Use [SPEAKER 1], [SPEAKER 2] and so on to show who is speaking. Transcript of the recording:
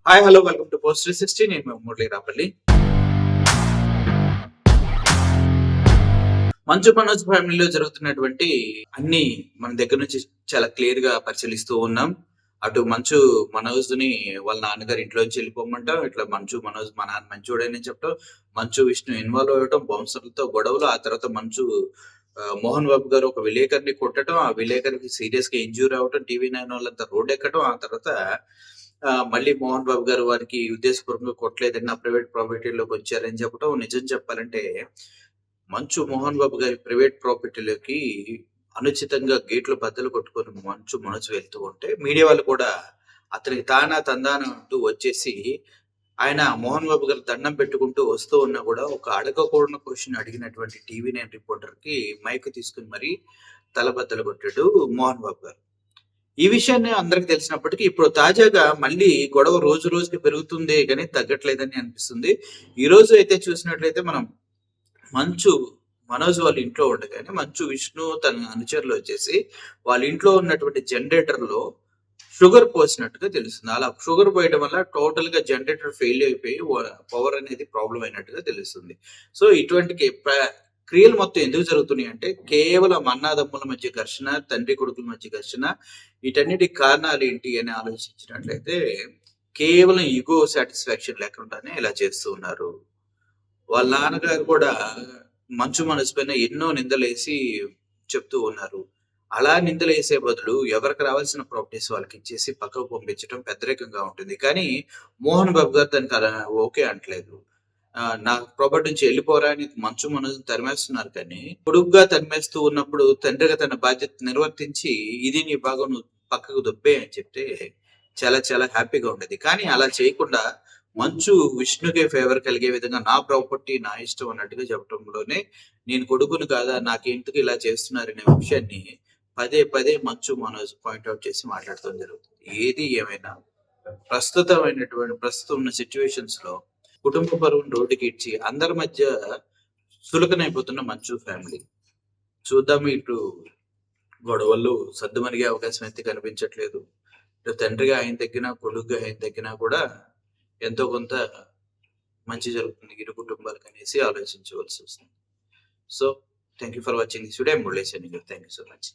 [SPEAKER 1] Hi hello welcome to post 360. నేను మీ మురళీ రాపల్లి. మంచు మనోజ్ ఫ్యామిలీలో జరుగుతున్నటువంటి అన్ని మన దగ్గర నుంచి చాలా క్లియర్ గా పరిశీలిస్తూ ఉన్నాం. అటు మంచు మనోజ్ ని వాళ్ళ నాన్నగారు ఇంట్లోంచి వెళ్ళిపోమంటాం, ఇట్లా మంచు మనోజ్ మా నాన్న మంచోడని చెప్పడం, మంచు విష్ణు ఇన్వాల్వ్ అవ్వడం, బౌన్సర్లతో గొడవలు, ఆ తర్వాత మంచు మోహన్ బాబు గారు ఒక విలేకరిని కొట్టడం, ఆ విలేకరికి సీరియస్ గా ఇంజ్యూర్ అవ్వడం, టీవీ నైన్ వాళ్ళంతా రోడ్ ఎక్కడం, ఆ తర్వాత మళ్ళీ మోహన్ బాబు గారు వారికి ఉద్దేశపూర్వకంగా కొట్టలేదని నా ప్రైవేట్ ప్రాపర్టీలోకి వచ్చారని చెప్పడం. నిజం చెప్పాలంటే మంచు మోహన్ బాబు గారి ప్రైవేట్ ప్రాపర్టీలోకి అనుచితంగా గేట్లు బద్దలు కొట్టుకొని మంచు మనసు వెళ్తూ ఉంటే మీడియా వాళ్ళు కూడా అతనికి తానా తందాన అంటూ వచ్చేసి ఆయన మోహన్ బాబు గారు దండం పెట్టుకుంటూ వస్తూ ఉన్నా కూడా ఒక అడగకూడని క్వశ్చన్ అడిగినటువంటి టీవీ నైన్ రిపోర్టర్ కి మైక్ తీసుకుని మరి తల బద్దలు కొట్టాడు మోహన్ బాబు గారు. ఈ విషయాన్ని అందరికి తెలిసినప్పటికీ ఇప్పుడు తాజాగా మళ్ళీ గొడవ రోజు రోజుకి పెరుగుతుంది కానీ తగ్గట్లేదని అనిపిస్తుంది. ఈ రోజు అయితే చూసినట్లయితే మనం మంచు మనోజ్ వాళ్ళ ఇంట్లో ఉండగానే మంచు విష్ణు తన అనుచరులు వచ్చేసి వాళ్ళ ఇంట్లో ఉన్నటువంటి జనరేటర్ లో షుగర్ పోసినట్టుగా తెలుస్తుంది. అలా షుగర్ పోయడం వల్ల టోటల్ గా జనరేటర్ ఫెయిల్ అయిపోయి పవర్ అనేది ప్రాబ్లం అయినట్టుగా తెలుస్తుంది. సో ఇటువంటి క్రియలు మొత్తం ఎందుకు జరుగుతున్నాయి అంటే కేవలం అన్నాదమ్ముల మధ్య ఘర్షణ, తండ్రి కొడుకుల మధ్య ఘర్షణ, వీటన్నిటికి కారణాలు ఏంటి అని ఆలోచించినట్లయితే కేవలం ఈగో సాటిస్ఫాక్షన్ లేకుండానే ఇలా చేస్తూ ఉన్నారు. వాళ్ళ నాన్నగారు కూడా మంచు మనసు పైన ఎన్నో నిందలేసి చెప్తూ ఉన్నారు. అలా నిందలేసే బదులు ఎవరికి రావాల్సిన ప్రాపర్టీస్ వాళ్ళకి ఇచ్చేసి పక్కకు పంపించడం పెద్దరికంగా ఉంటుంది. కానీ మోహన్ బాబు గారు దానికి అలా ఓకే అంటలేదు. నా ప్రాపర్టీ నుంచి వెళ్ళిపోరా అని మంచు మనసుని తరిమేస్తున్నారు. కానీ కొడుకుగా తరిమేస్తూ ఉన్నప్పుడు తండ్రిగా తన బాధ్యత నిర్వర్తించి ఇది నీ భాగం నువ్వు పక్కకు దొబ్బే అని చెప్తే చాలా చాలా హ్యాపీగా ఉండేది. కానీ అలా చేయకుండా మంచు విష్ణుకే ఫేవర్ కలిగే విధంగా నా ప్రాపర్టీ నా ఇష్టం అన్నట్టుగా చెప్పడంలోనే నేను కొడుకును కాదా నాకెందుకు ఇలా చేస్తున్నారనే విషయాన్ని పదే పదే మంచు మనోజ్ పాయింట్అవుట్ చేసి మాట్లాడటం జరుగుతుంది. ఏది ఏమైనా ప్రస్తుతం ఉన్న సిచ్యువేషన్స్ లో కుటుంబ పరువును రోడ్డుకి ఇచ్చి అందరి మధ్య చులకనైపోతున్న మంచు ఫ్యామిలీ. చూద్దాం, ఇటు గొడవలు సర్దుమణిగే అవకాశం అయితే కనిపించట్లేదు. ఇటు తండ్రిగా ఆయన తగ్గినా కొడుకుగా ఆయన తగ్గినా కూడా ఎంతో కొంత మంచి జరుగుతుంది ఇరు కుటుంబాలకు అనేసి ఆలోచించవలసి వస్తుంది. So thank you for watching this video. Murali signing. Thank you so much.